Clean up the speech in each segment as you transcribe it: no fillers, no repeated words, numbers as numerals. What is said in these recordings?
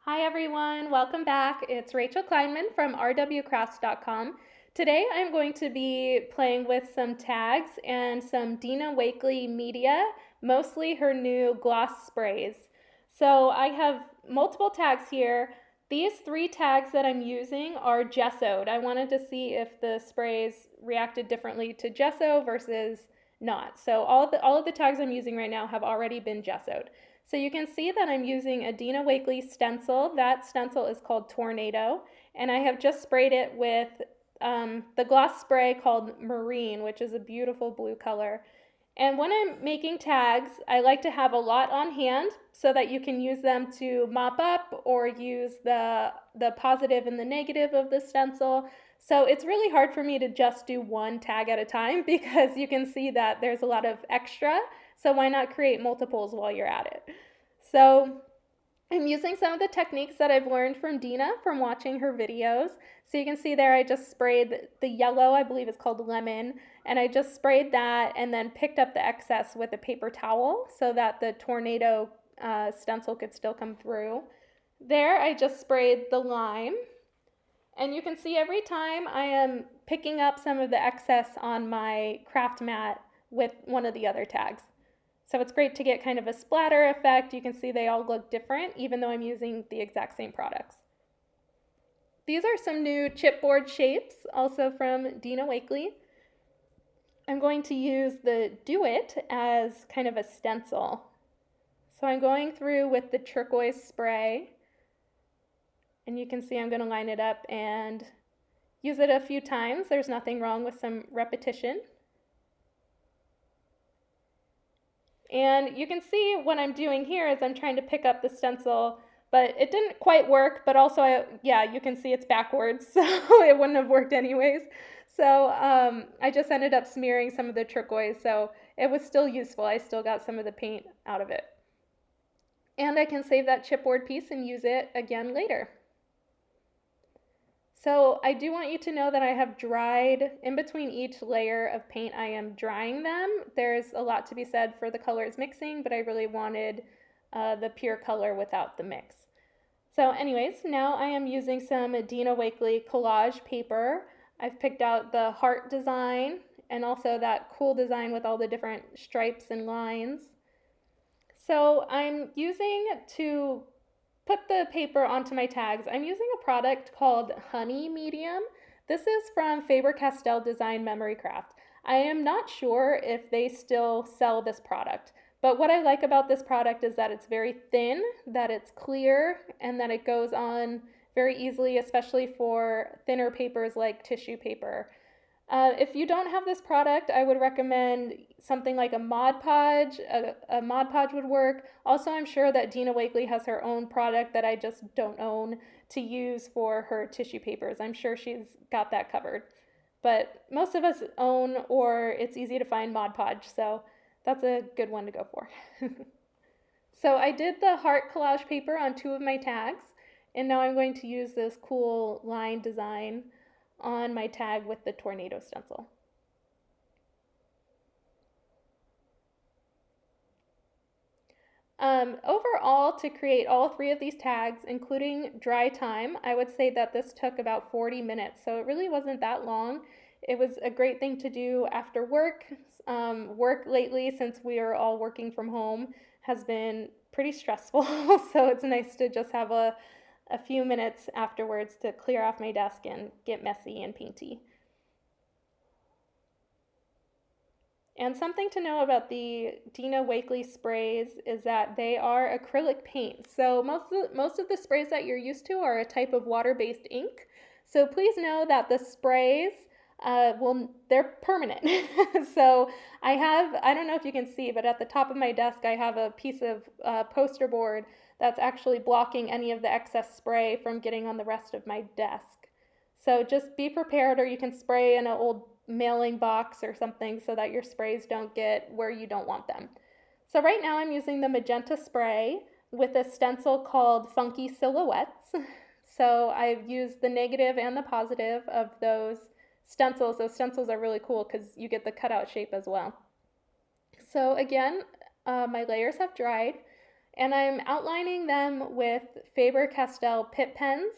Hi everyone, welcome back. It's Rachel Kleinman from rwcrafts.com. Today I'm going to be playing with some tags and some Dina Wakley media, mostly her new gloss sprays. So I have multiple tags here. These three tags that I'm using are gessoed. I wanted to see if the sprays reacted differently to gesso versus not. So all of the tags I'm using right now have already been gessoed. So you can see that I'm using a Dina Wakley stencil. That stencil is called Tornado, and I have just sprayed it with the gloss spray called Marine, which is a beautiful blue color. And when I'm making tags, I like to have a lot on hand so that you can use them to mop up or use the positive and the negative of the stencil. So it's really hard for me to just do one tag at a time because you can see that there's a lot of extra. So why not create multiples while you're at it? So I'm using some of the techniques that I've learned from Dina from watching her videos. So you can see there I just sprayed the yellow, I believe it's called lemon, and I just sprayed that and then picked up the excess with a paper towel so that the tornado stencil could still come through. There I just sprayed the lime, and you can see every time I am picking up some of the excess on my craft mat with one of the other tags. So it's great to get kind of a splatter effect. You can see they all look different even though I'm using the exact same products. These are some new chipboard shapes, also from Dina Wakley. I'm going to use the Do It as kind of a stencil. So I'm going through with the turquoise spray, and you can see I'm going to line it up and use it a few times. There's nothing wrong with some repetition. And you can see what I'm doing here is I'm trying to pick up the stencil, but it didn't quite work, but also, yeah, you can see it's backwards, so it wouldn't have worked anyways. So I just ended up smearing some of the turquoise, so it was still useful. I still got some of the paint out of it. And I can save that chipboard piece and use it again later. So I do want you to know that I have dried, in between each layer of paint, I am drying them. There's a lot to be said for the colors mixing, but I really wanted the pure color without the mix. So anyways, now I am using some Dina Wakley collage paper. I've picked out the heart design and also that cool design with all the different stripes and lines. So I'm using to put the paper onto my tags. I'm using a product called Honey Medium. This is from Faber-Castell Design Memory Craft. I am not sure if they still sell this product, but what I like about this product is that it's very thin, that it's clear, and that it goes on very easily, especially for thinner papers like tissue paper. If you don't have this product, I would recommend something like a Mod Podge. A Mod Podge would work. Also, I'm sure that Dina Wakley has her own product that I just don't own to use for her tissue papers. I'm sure she's got that covered. But most of us own, or it's easy to find, Mod Podge, so that's a good one to go for. So I did the heart collage paper on two of my tags, and now I'm going to use this cool line design on my tag with the tornado stencil. Overall, to create all three of these tags, including dry time, I would say that this took about 40 minutes, so it really wasn't that long. It was a great thing to do after work. Work lately, since we are all working from home, has been pretty stressful, so it's nice to just have a few minutes afterwards to clear off my desk and get messy and painty. And something to know about the Dina Wakley sprays is that they are acrylic paint. So most of the sprays that you're used to are a type of water-based ink. So please know that the sprays, they're permanent. So I don't know if you can see, but at the top of my desk I have a piece of poster board that's actually blocking any of the excess spray from getting on the rest of my desk. So just be prepared, or you can spray in an old mailing box or something so that your sprays don't get where you don't want them. So right now I'm using the magenta spray with a stencil called Funky Silhouettes. So I've used the negative and the positive of those stencils. Those stencils are really cool because you get the cutout shape as well. So again, my layers have dried. and I'm outlining them with Faber-Castell Pitt pens.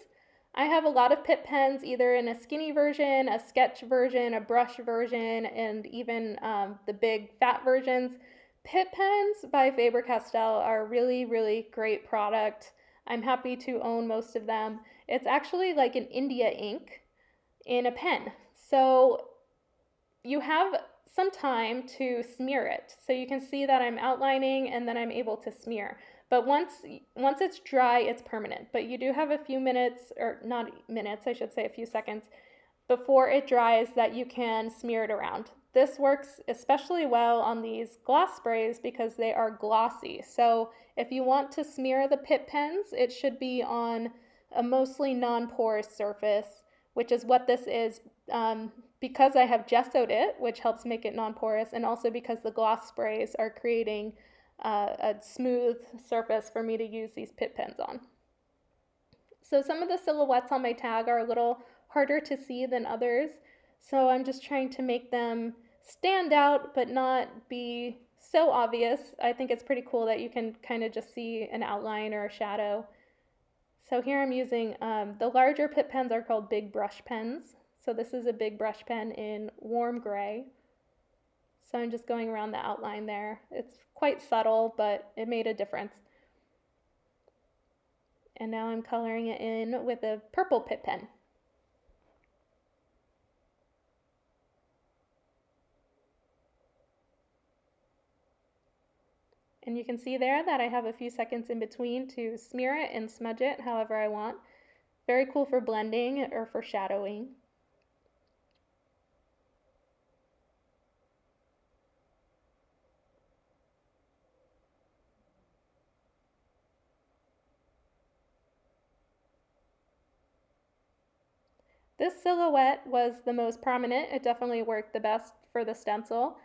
I have a lot of Pitt pens, either in a skinny version, a sketch version, a brush version, and even the big fat versions. Pitt pens by Faber-Castell are a really, really great product. I'm happy to own most of them. It's actually like an India ink in a pen. So you have some time to smear it. So you can see that I'm outlining and then I'm able to smear. But once it's dry, it's permanent. But you do have a few minutes, or not minutes, I should say a few seconds, before it dries that you can smear it around. This works especially well on these gloss sprays because they are glossy. So if you want to smear the Pitt pens, it should be on a mostly non-porous surface, which is what this is, because I have gessoed it, which helps make it non-porous, and also because the gloss sprays are creating a smooth surface for me to use these Pitt pens on. So some of the silhouettes on my tag are a little harder to see than others, so I'm just trying to make them stand out but not be so obvious. I think it's pretty cool that you can kind of just see an outline or a shadow. So here I'm using, the larger Pitt pens are called big brush pens. So this is a big brush pen in warm gray. So I'm just going around the outline there. It's quite subtle, but it made a difference. And now I'm coloring it in with a purple Pitt pen. And you can see there that I have a few seconds in between to smear it and smudge it however I want. Very cool for blending or for shadowing. This silhouette was the most prominent. It definitely worked the best for the stencil.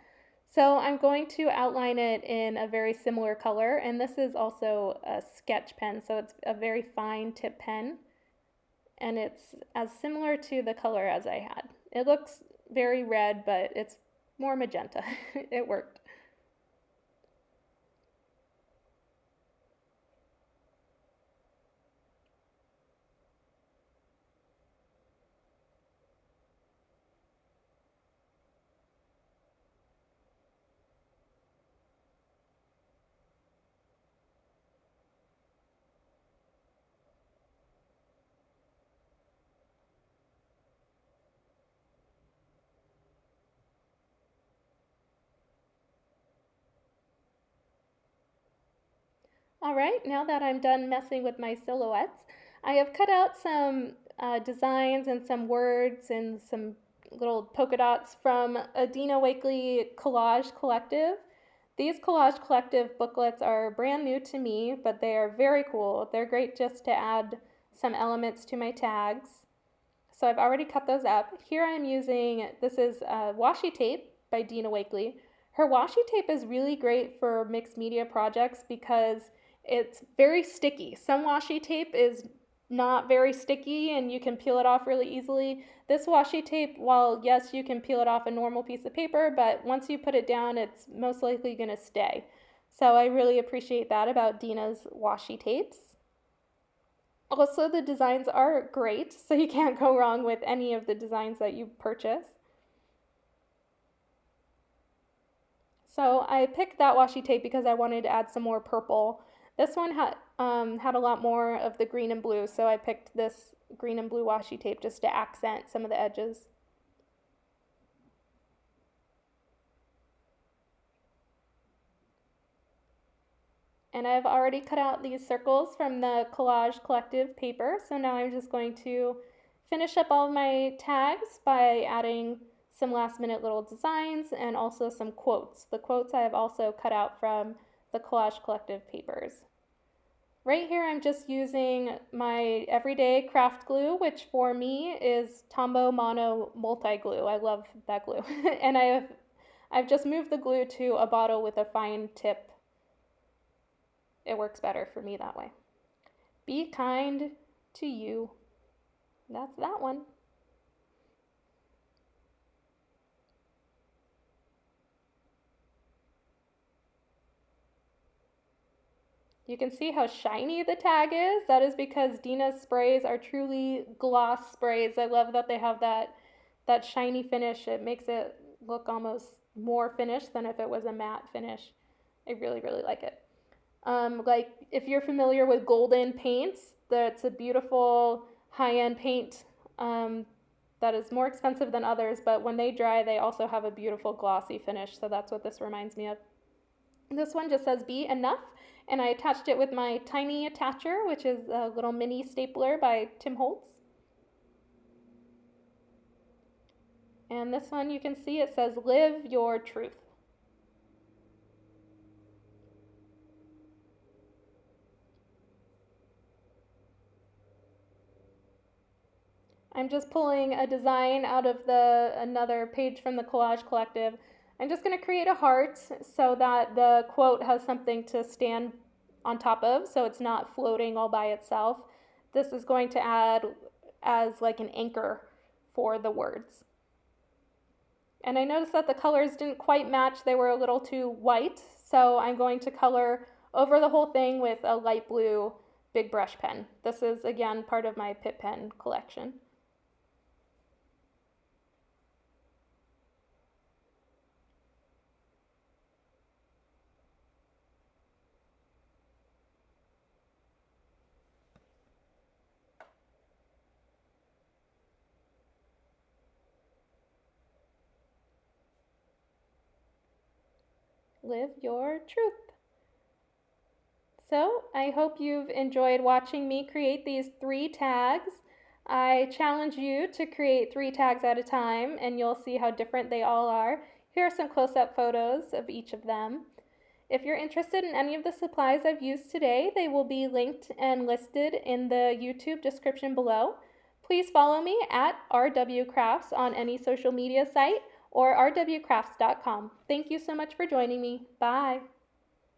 So I'm going to outline it in a very similar color, and this is also a sketch pen, so it's a very fine tip pen, and it's as similar to the color as I had. It looks very red, but it's more magenta. It worked. All right, now that I'm done messing with my silhouettes, I have cut out some designs and some words and some little polka dots from a Dina Wakley collage collective. These collage collective booklets are brand new to me, but they are very cool. They're great just to add some elements to my tags. So I've already cut those up. Here I'm using, this is washi tape by Dina Wakley. Her washi tape is really great for mixed media projects because it's very sticky. Some washi tape is not very sticky and you can peel it off really easily. This washi tape, while yes, you can peel it off a normal piece of paper, but once you put it down, it's most likely going to stay. So I really appreciate that about Dina's washi tapes. Also, the designs are great, so you can't go wrong with any of the designs that you purchase. So I picked that washi tape because I wanted to add some more purple. This one had a lot more of the green and blue, so I picked this green and blue washi tape just to accent some of the edges. And I've already cut out these circles from the Collage Collective paper, so now I'm just going to finish up all of my tags by adding some last minute little designs and also some quotes. The quotes I have also cut out from the Collage Collective papers. Right here I'm just using my everyday craft glue, which for me is Tombow Mono Multi Glue. I love that glue. And I've just moved the glue to a bottle with a fine tip. It works better for me that way. Be kind to you. That's that one. You can see how shiny the tag is. That is because Dina's sprays are truly gloss sprays. I love that they have that shiny finish. It makes it look almost more finished than if it was a matte finish. I really, really like it. Like if you're familiar with golden paints, that's a beautiful high-end paint that is more expensive than others, but when they dry, they also have a beautiful glossy finish. So that's what this reminds me of. This one just says be enough, and I attached it with my tiny attacher, which is a little mini stapler by Tim Holtz. And this one you can see it says live your truth. I'm just pulling a design out of another page from the Collage Collective. I'm just going to create a heart so that the quote has something to stand on top of, so it's not floating all by itself. This is going to add as like an anchor for the words. And I noticed that the colors didn't quite match. They were a little too white, so I'm going to color over the whole thing with a light blue big brush pen. This is, again, part of my Pitt pen collection. Live your truth. So I hope you've enjoyed watching me create these 3 tags. I challenge you to create 3 tags at a time, and you'll see how different they all are. Here are some close-up photos of each of them. If you're interested in any of the supplies I've used today, they will be linked and listed in the YouTube description below. Please follow me at RW Crafts on any social media site or rwcrafts.com. Thank you so much for joining me. Bye.